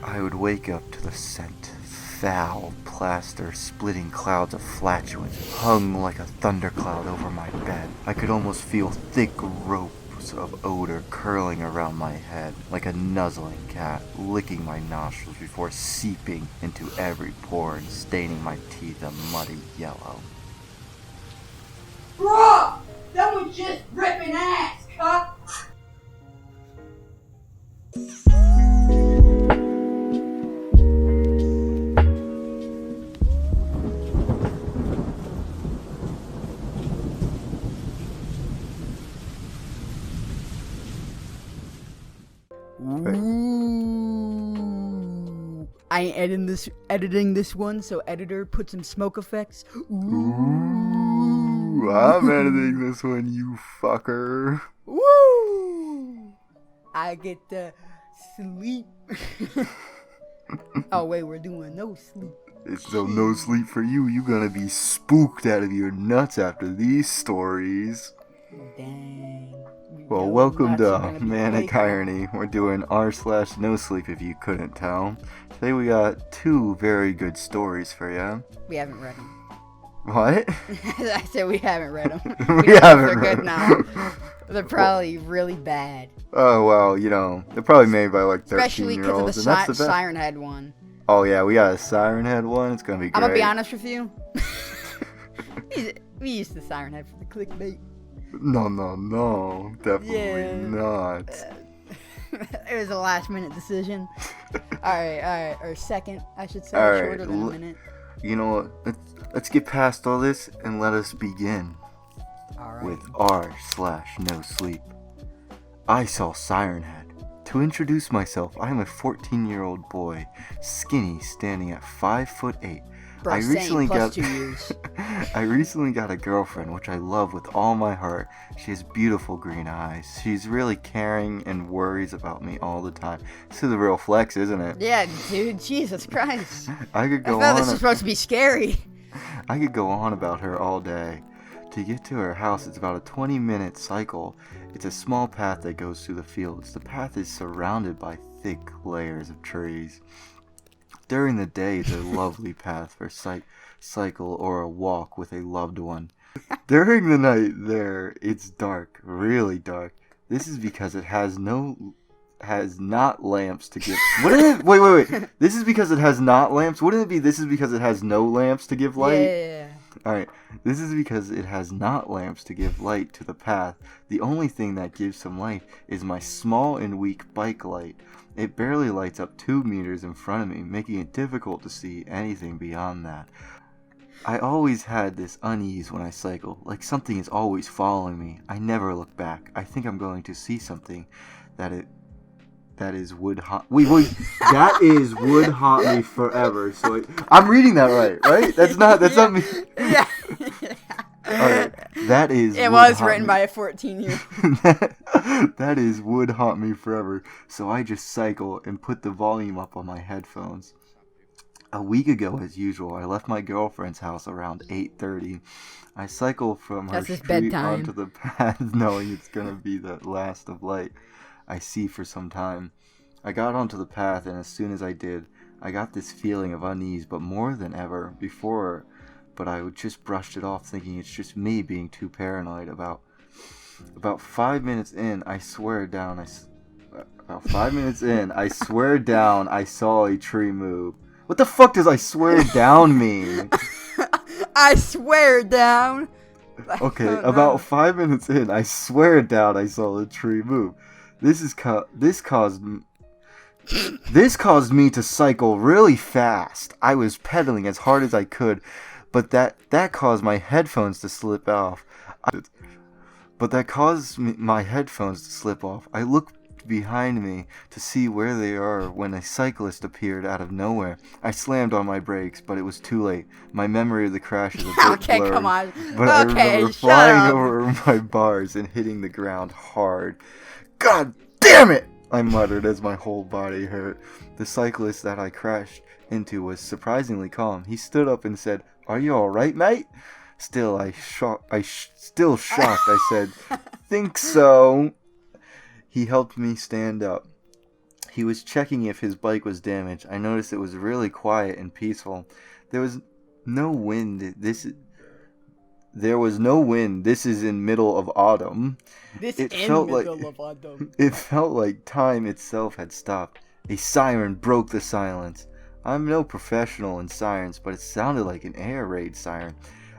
I would wake up to the scent, foul plaster splitting clouds of flatulence hung like a thundercloud over my bed. I could almost feel thick ropes of odor curling around my head, like a nuzzling cat licking my nostrils before seeping into every pore and staining my teeth a muddy yellow. Bruh! That was just ripping ass, cut! Ooh. I ain't editing this one, so editor, put some smoke effects. Ooh, I'm editing this one, you fucker. Woo! I get to sleep. Oh wait, we're doing no sleep. It's no sleep for you. You gonna be spooked out of your nuts after these stories. Dang. Well, welcome to Manic Irony. We're doing r/NoSleep if you couldn't tell. Today we got two very good stories for you. We haven't read them. What? I said we haven't read them. We haven't They're read good now. They're probably really bad. Oh, well, you know, they're probably made by like 13-year-olds. Especially because of the Siren Head one. Oh, yeah, we got a Siren Head one. It's gonna be great. I'm gonna be honest with you. We used the Siren Head for the clickbait. No. Definitely not. It was a last minute decision. Alright. Or second, I should say. All right, shorter than a minute. You know what? Let's get past all this and let us begin. Alright. With r/NoSleep. I saw Siren Head. To introduce myself, I am a 14-year-old boy, skinny, standing at 5'8". Bro, I recently plus got 2 years. I recently got a girlfriend, which I love with all my heart. She has beautiful green eyes. She's really caring and worries about me all the time. This is a real flex, isn't it? Yeah, dude, Jesus Christ. I could go I thought on. this was supposed to be scary. I could go on about her all day. To get to her house, it's about a 20-minute cycle. It's a small path that goes through the fields. The path is surrounded by thick layers of trees. During the day, it's a lovely path for cycle or a walk with a loved one. During the night, it's dark, really dark. This is because it has not lamps to give. Wouldn't it? Wait. This is because it has not lamps. Wouldn't it be? This is because it has no lamps to give light. Yeah. All right. This is because it has not lamps to give light to the path. The only thing that gives some light is my small and weak bike light. It barely lights up 2 meters in front of me, making it difficult to see anything beyond that. I always had this unease when I cycle, like something is always following me. I never look back. I think I'm going to see something that would haunt. Wait. That is would haunt me forever. So I'm reading that right? That's not me. Yeah. Alright, that is. It was written by a 14-year-old. That is would haunt me forever. So I just cycle and put the volume up on my headphones. A week ago, as usual, I left my girlfriend's house around 8:30. I cycle from her street onto the path, knowing it's gonna be the last of light I see for some time. I got onto the path, and as soon as I did, I got this feeling of unease, but more than ever before. But I just brushed it off, thinking it's just me being too paranoid. About 5 minutes in, I swear down, I saw a tree move. What the fuck does I swear down mean? I swear down. Okay, about 5 minutes in, I swear down, I saw a tree move. This caused me to cycle really fast. I was pedaling as hard as I could, but that caused my headphones to slip off. I looked behind me to see where they are when a cyclist appeared out of nowhere. I slammed on my brakes, but it was too late. My memory of the crash is a bit blurred, come on. But I remember flying over my bars and hitting the ground hard. God damn it! I muttered as my whole body hurt. The cyclist that I crashed into was surprisingly calm. He stood up and said, "Are you alright, mate?" Still shocked, I said, "Think so?" He helped me stand up. He was checking if his bike was damaged. I noticed it was really quiet and peaceful. There was no wind. This is in middle of autumn. It felt like time itself had stopped. A siren broke the silence. I'm no professional in sirens, but it sounded like an air raid siren.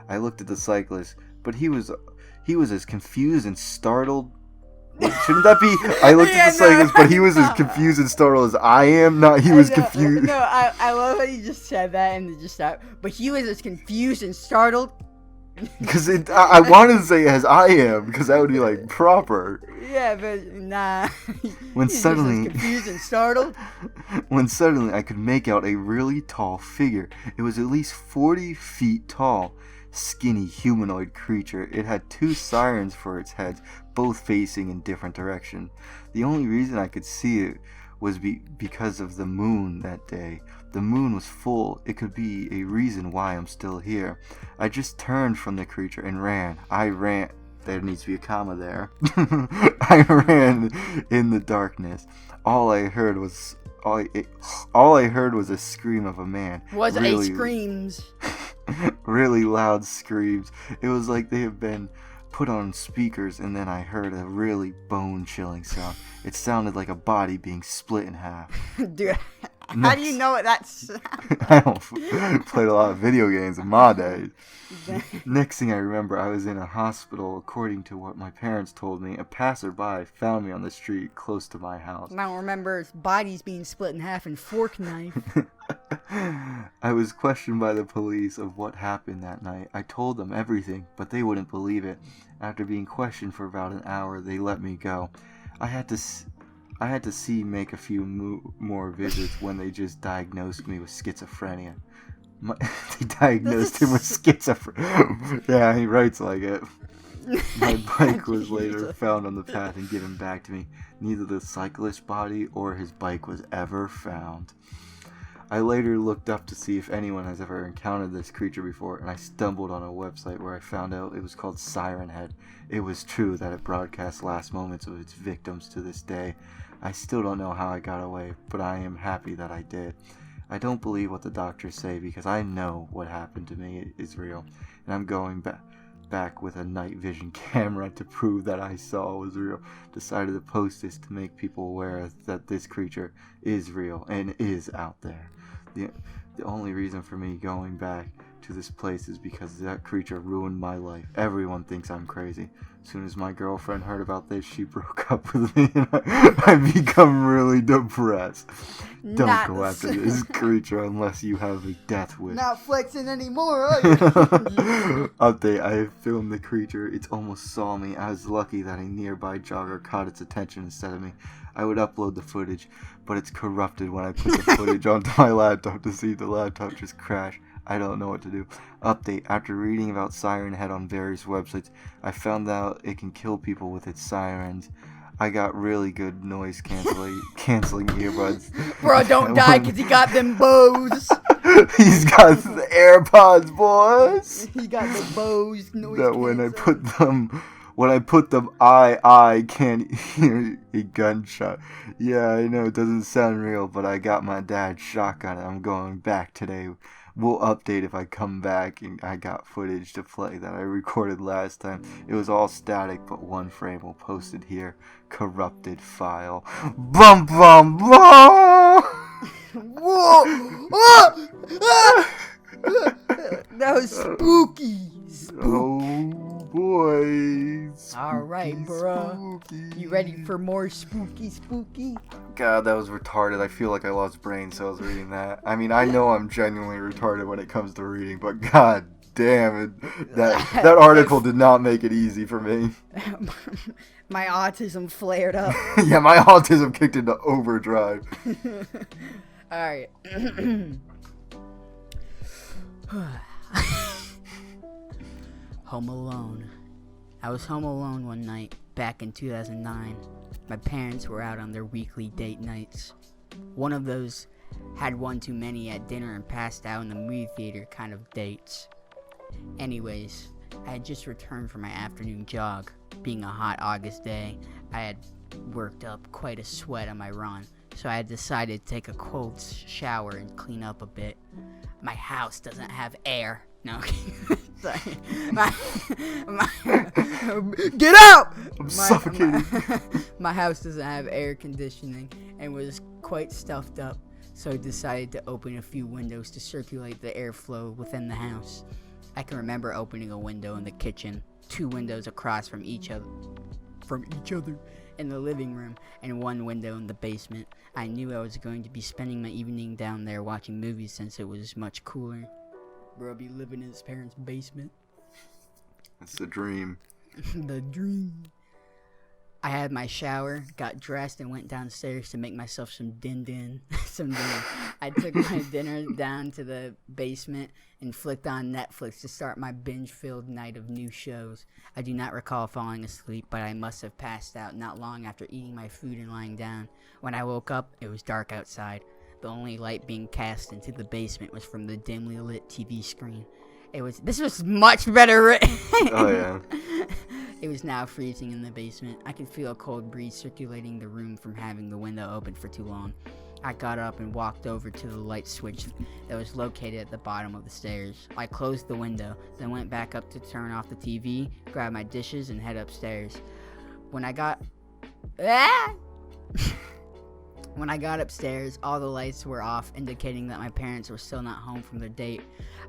I looked at the cyclist, but he was as confused and startled. Shouldn't that be? I looked at the cyclist, but he was as confused and startled as I am. He was confused. No, I love how you just said that and just stopped. But he was as confused and startled. Because I wanted to say as I am, because that would be like proper. Yeah, but nah. When He's suddenly, just as confused and startled. When suddenly I could make out a really tall figure. It was at least 40 feet tall. Skinny humanoid creature. It had 2 sirens for its heads, both facing in different directions. The only reason I could see it was because of the moon that day. The moon was full. It could be a reason why I'm still here. I just turned from the creature and ran. I ran. There needs to be a comma there. I ran in the darkness. All I heard was a scream of a man. Screams. Really loud screams. It was like they had been put on speakers, and then I heard a really bone-chilling sound. It sounded like a body being split in half. Dude, how do you know what that's? I played a lot of video games in my days. Next thing I remember, I was in a hospital. According to what my parents told me, a passerby found me on the street close to my house. I don't remember bodies being split in half and fork knife. I was questioned by the police of what happened that night. I told them everything, but they wouldn't believe it. After being questioned for about an hour, they let me go. I had to make a few more visits when they just diagnosed me with schizophrenia. They diagnosed him with schizophrenia. Yeah, he writes like it. My bike was later found on the path and given back to me. Neither the cyclist's body or his bike was ever found. I later looked up to see if anyone has ever encountered this creature before, and I stumbled on a website where I found out it was called Siren Head. It was true that it broadcasts last moments of its victims to this day. I still don't know how I got away, but I am happy that I did. I don't believe what the doctors say because I know what happened to me is real, and I'm going back with a night vision camera to prove that I saw was real. Decided to post this to make people aware that this creature is real and is out there. The only reason for me going back to this place is because that creature ruined my life. Everyone thinks I'm crazy. As soon as my girlfriend heard about this, she broke up with me, and I've become really depressed. Don't go after this creature unless you have a death wish. Not flexing anymore, are you? Update, I filmed the creature. It almost saw me. I was lucky that a nearby jogger caught its attention instead of me. I would upload the footage, but it's corrupted when I put the footage onto my laptop to see the laptop just crash. I don't know what to do. Update, after reading about Siren Head on various websites, I found out it can kill people with its sirens. I got really good noise canceling earbuds. Bro, don't die because he got them Bose. He's got the AirPods, boys. He got the Bose noise that when I put them, I can't hear a gunshot. Yeah, I know it doesn't sound real, but I got my dad's shotgun and I'm going back today. We'll update if I come back, and I got footage to play that I recorded last time. It was all static, but one frame will post it here. Corrupted file. Bum bum bum! Whoa! Ah! Ah! That was spooky. Oh boy. Alright, bro. You ready for more spooky? God, that was retarded. I feel like I lost brain cells reading that. I mean, I know I'm genuinely retarded when it comes to reading, but god damn it. That article did not make it easy for me. My autism flared up. Yeah, my autism kicked into overdrive. Alright. Home alone. I was home alone one night back in 2009. My parents were out on their weekly date nights. One of those had one too many at dinner and passed out in the movie theater kind of dates. Anyways, I had just returned from my afternoon jog. Being a hot August day, I had worked up quite a sweat on my run, so I had decided to take a cold shower and clean up a bit. My house doesn't have air. No, sorry. Get out! I'm suffocating. My house doesn't have air conditioning and was quite stuffed up, so I decided to open a few windows to circulate the airflow within the house. I can remember opening a window in the kitchen, 2 windows across from each other in the living room, and 1 window in the basement. I knew I was going to be spending my evening down there watching movies since it was much cooler. Bro, I'll be living in his parents' basement. It's the dream. The dream. I had my shower, got dressed, and went downstairs to make myself some dinner. I took my dinner down to the basement and flicked on Netflix to start my binge-filled night of new shows. I do not recall falling asleep, but I must have passed out not long after eating my food and lying down. When I woke up, it was dark outside. The only light being cast into the basement was from the dimly lit TV screen. This was much better written. Oh, yeah. It was now freezing in the basement. I could feel a cold breeze circulating the room from having the window open for too long. I got up and walked over to the light switch that was located at the bottom of the stairs. I closed the window, then went back up to turn off the TV, grab my dishes, and head upstairs. When I got upstairs, all the lights were off, indicating that my parents were still not home from their date.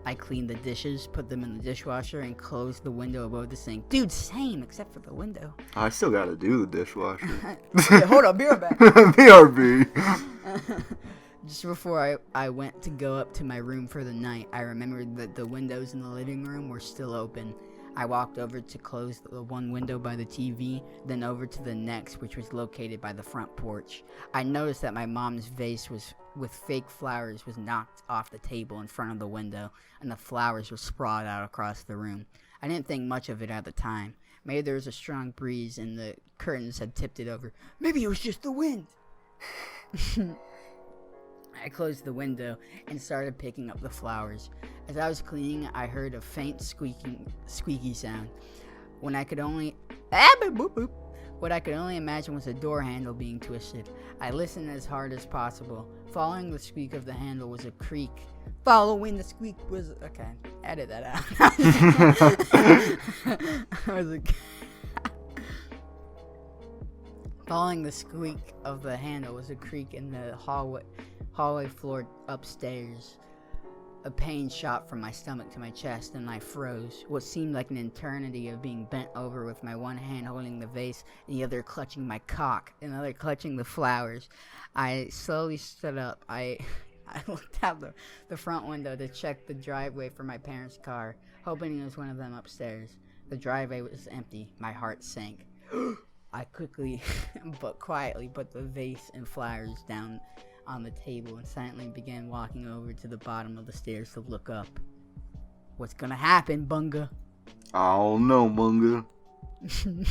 I cleaned the dishes, put them in the dishwasher, and closed the window above the sink. Dude, same, except for the window. I still gotta do the dishwasher. Yeah, hold on, be right back. BRB. Just before I went to go up to my room for the night, I remembered that the windows in the living room were still open. I walked over to close the one window by the TV, then over to the next, which was located by the front porch. I noticed that my mom's vase with fake flowers was knocked off the table in front of the window, and the flowers were sprawled out across the room. I didn't think much of it at the time. Maybe there was a strong breeze and the curtains had tipped it over. Maybe it was just the wind. I closed the window and started picking up the flowers. As I was cleaning, I heard a faint squeaky sound. What I could only imagine was a door handle being twisted. I listened as hard as possible. Following the squeak of the handle was a creak. Following the squeak was... Okay, edit that out. Following the squeak of the handle was a creak in the hallway floor upstairs. A pain shot from my stomach to my chest, and I froze. What seemed like an eternity of being bent over with my one hand holding the vase and the other clutching my cock, and the other clutching the flowers. I slowly stood up. I looked out the front window to check the driveway for my parents' car, hoping it was one of them upstairs. The driveway was empty. My heart sank. I quickly but quietly put the vase and flowers down on the table and silently began walking over to the bottom of the stairs to look up. What's gonna happen, Bunga? I don't know, Bunga. You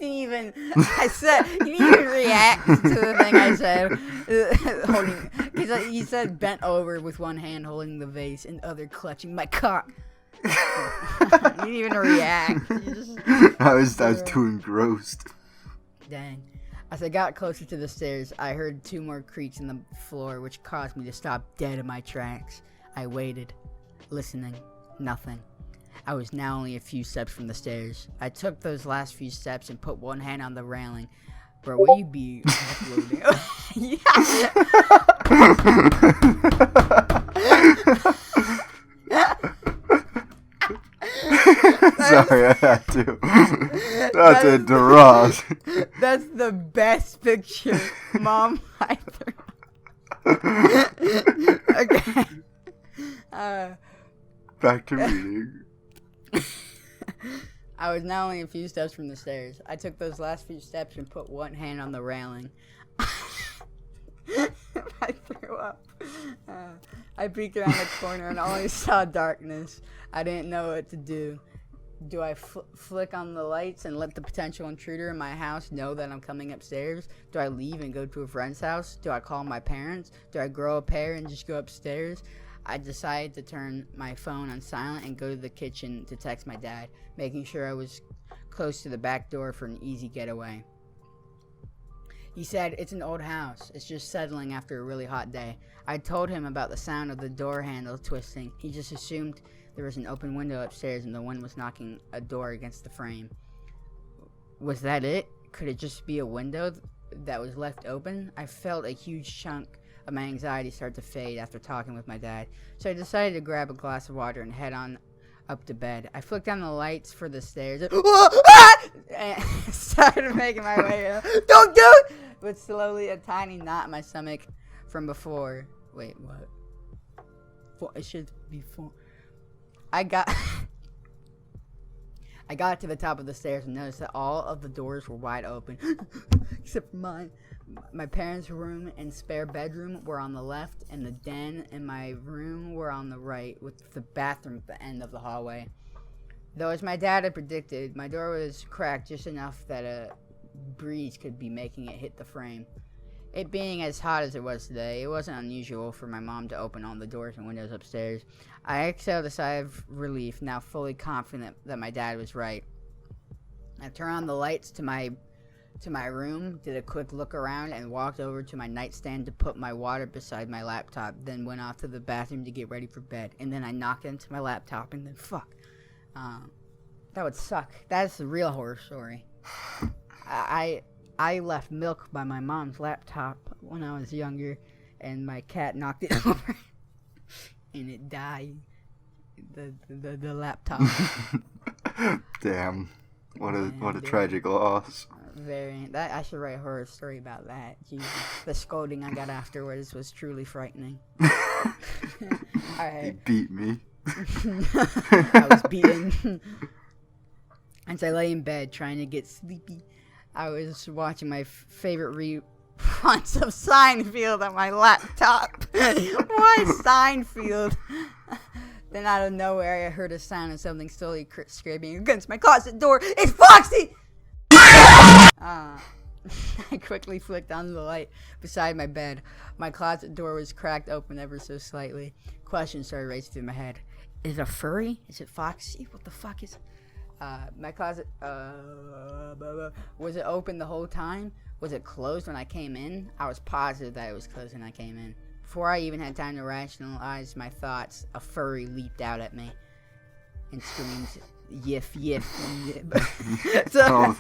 didn't even react to the thing I said. Because you said bent over with one hand holding the vase and other clutching my cock. You didn't even react. I was too engrossed. Dang. As I got closer to the stairs, I heard 2 more creaks in the floor, which caused me to stop dead in my tracks. I waited, listening. Nothing. I was now only a few steps from the stairs. I took those last few steps and put one hand on the railing. Bro, will you be uploading? Sorry, I had to. That's a Durant. That's the best picture, Mom. I Okay. Back to reading. I was now only a few steps from the stairs. I took those last few steps and put one hand on the railing. I threw up. I peeked around the corner and only saw darkness. I didn't know what to do. Do I flick on the lights and let the potential intruder in my house know that I'm coming upstairs? Do I leave and go to a friend's house? Do I call my parents? Do I grow a pair and just go upstairs? I decided to turn my phone on silent and go to the kitchen to text my dad, making sure I was close to the back door for an easy getaway. He said, "It's an old house. It's just settling after a really hot day." I told him about the sound of the door handle twisting. He just assumed there was an open window upstairs and the wind was knocking a door against the frame. Was that it? Could it just be a window that was left open? I felt a huge chunk of my anxiety start to fade after talking with my dad, so I decided to grab a glass of water and head on up to bed. I flicked on the lights for the stairs and started making my way up. Don't do it! But slowly, a tiny knot in my stomach from before. Wait, what? It should be four. I got to the top of the stairs and noticed that all of the doors were wide open, except for mine. My parents' room and spare bedroom were on the left, and the den and my room were on the right, with the bathroom at the end of the hallway. Though, as my dad had predicted, my door was cracked just enough that a breeze could be making it hit the frame. It being as hot as it was today, it wasn't unusual for my mom to open all the doors and windows upstairs. I exhaled a sigh of relief, now fully confident that my dad was right. I turned on the lights to my room, did a quick look around, and walked over to my nightstand to put my water beside my laptop, then went off to the bathroom to get ready for bed. And then I knocked into my laptop, and then fuck. That would suck. That's the real horror story. I left milk by my mom's laptop when I was younger, and my cat knocked it over, and it died. The laptop. Damn. What a tragic loss. I should write a horror story about that. Jesus. The scolding I got afterwards was truly frightening. Alright. He beat me. I was beaten. As I lay in bed trying to get sleepy, I was watching my favorite reruns of Seinfeld on my laptop. Why Seinfeld? Then out of nowhere, I heard a sound of something slowly scraping against my closet door. It's Foxy! I quickly flicked on the light beside my bed. My closet door was cracked open ever so slightly. Questions started racing through my head. Is it a furry? Is it Foxy? What the fuck is... my closet, was it open the whole time? Was it closed when I came in? I was positive that it was closed when I came in. Before I even had time to rationalize my thoughts, a furry leaped out at me and screamed, "Yiff, yiff, yiff." Don't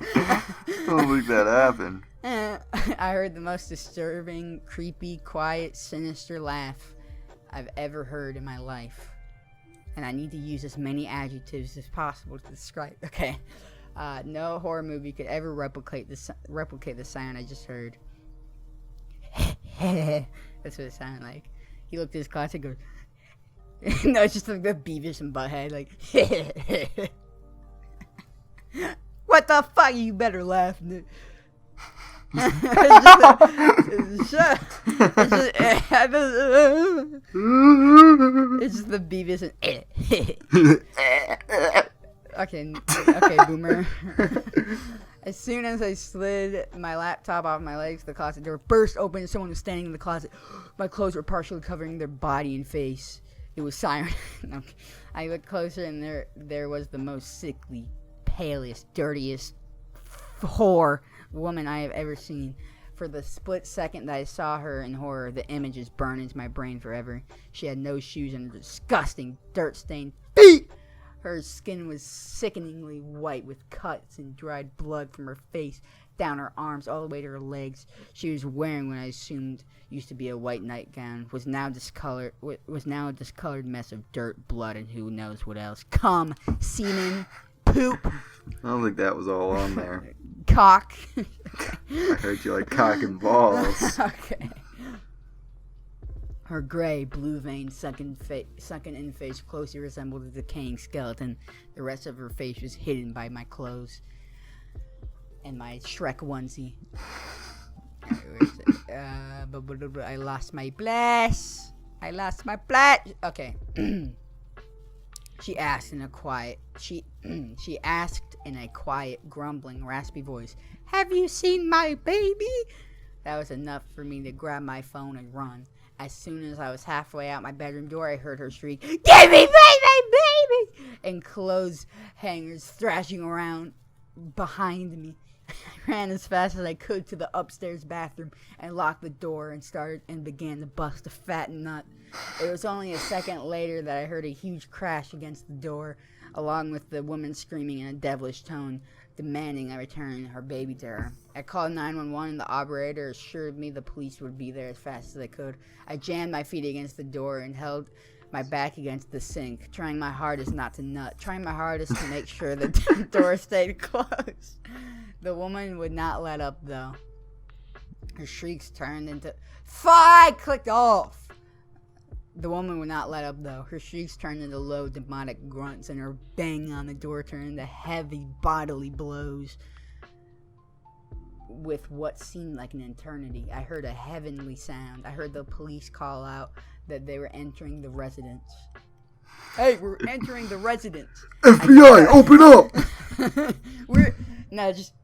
think that happened. I heard the most disturbing, creepy, quiet, sinister laugh I've ever heard in my life. And I need to use as many adjectives as possible to describe. Okay. No horror movie could ever replicate the sound I just heard. That's what it sounded like. He looked at his class and goes, no, it's just like the Beavis and Butthead, like, what the fuck? You better laugh. It's just the Beavis and okay, boomer. As soon as I slid my laptop off my legs, the closet door burst open and someone was standing in the closet. My clothes were partially covering their body and face. It was Siren. Okay. I looked closer and there was the most sickly, palest, dirtiest whore woman I have ever seen. For the split second that I saw her in horror, the images burned into my brain forever. She had no shoes and disgusting, dirt-stained feet. Her skin was sickeningly white with cuts and dried blood from her face down her arms all the way to her legs. She was wearing what I assumed used to be a white nightgown, was now a discolored mess of dirt, blood, and who knows what else. Cum, semen, poop. I don't think that was all on there. Cock. I heard you like cock and balls. Okay. Her gray, blue-veined, sunken-in face closely resembled a decaying skeleton. The rest of her face was hidden by my clothes and my Shrek onesie. I lost my bless. Okay. She asked in a quiet, grumbling, raspy voice, "Have you seen my baby?" That was enough for me to grab my phone and run. As soon as I was halfway out my bedroom door, I heard her shriek, "Give me baby!" and clothes hangers thrashing around behind me. I ran as fast as I could to the upstairs bathroom and locked the door and began to bust a fat nut. It was only a second later that I heard a huge crash against the door, along with the woman screaming in a devilish tone, demanding I return her baby to her. I called 911 and the operator assured me the police would be there as fast as they could. I jammed my feet against the door and held my back against the sink, trying my hardest not to nut, trying my hardest to make sure the door stayed closed. The woman would not let up, though. Her shrieks turned into... I clicked off! The woman would not let up, though. Her shrieks turned into low, demonic grunts, and her bang on the door turned into heavy bodily blows. With what seemed like an eternity, I heard a heavenly sound. I heard the police call out that they were entering the residence. Hey, we're entering the residence. FBI, open up!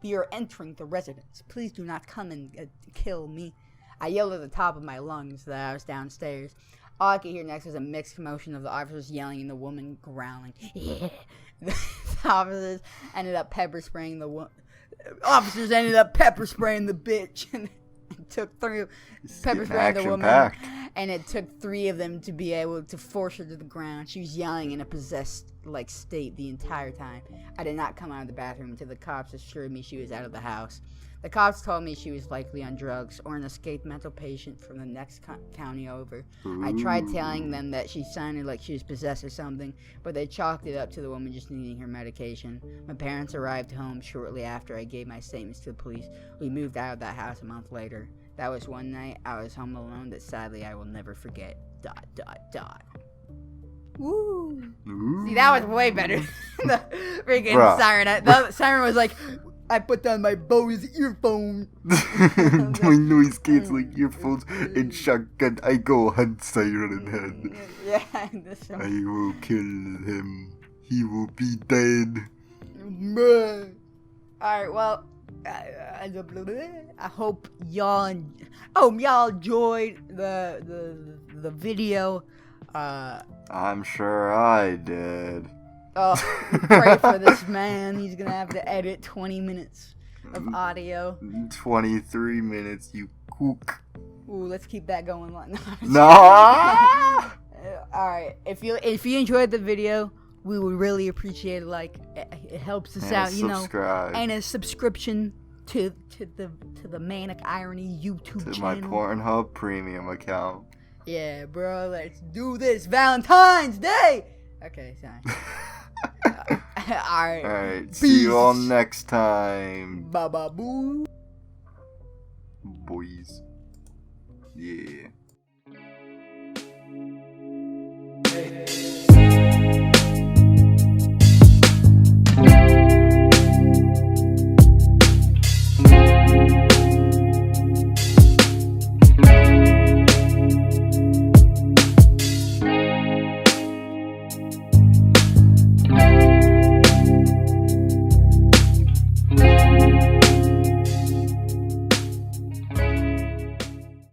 You're entering the residence. Please do not come and kill me. I yelled at the top of my lungs that I was downstairs. All I could hear next was a mixed commotion of the officers yelling and the woman growling. Yeah. The officers ended up pepper spraying the bitch and took three pepper spraying the woman. Packed. And it took 3 of them to be able to force her to the ground. She was yelling in a possessed state the entire time. I did not come out of the bathroom until the cops assured me she was out of the house. The cops told me she was likely on drugs or an escaped mental patient from the next county over. Ooh. I tried telling them that she sounded like she was possessed or something, but they chalked it up to the woman just needing her medication. My parents arrived home shortly after I gave my statements to the police. We moved out of that house a month later. That was one night I was home alone that sadly I will never forget. ... Woo! Ooh. See, that was way better than the freaking Siren. The Siren was like, I put down my Bose earphone. My noise canceling earphones and shotgun. I go hunt Siren head. Yeah, I will kill him. He will be dead. Alright, well, I hope y'all enjoyed the video. I'm sure I did. Oh, pray for this man. He's gonna have to edit 20 minutes of audio. 23 minutes, you kook. Ooh, let's keep that going. No. Alright, if you enjoyed the video, we would really appreciate it. It helps us out, subscribe. And a subscription to the Manic Irony YouTube to channel. My Pornhub premium account. Yeah, bro, let's do this. Valentine's Day! Okay, sorry. Alright, see you all next time. Ba-ba-boo. Boys.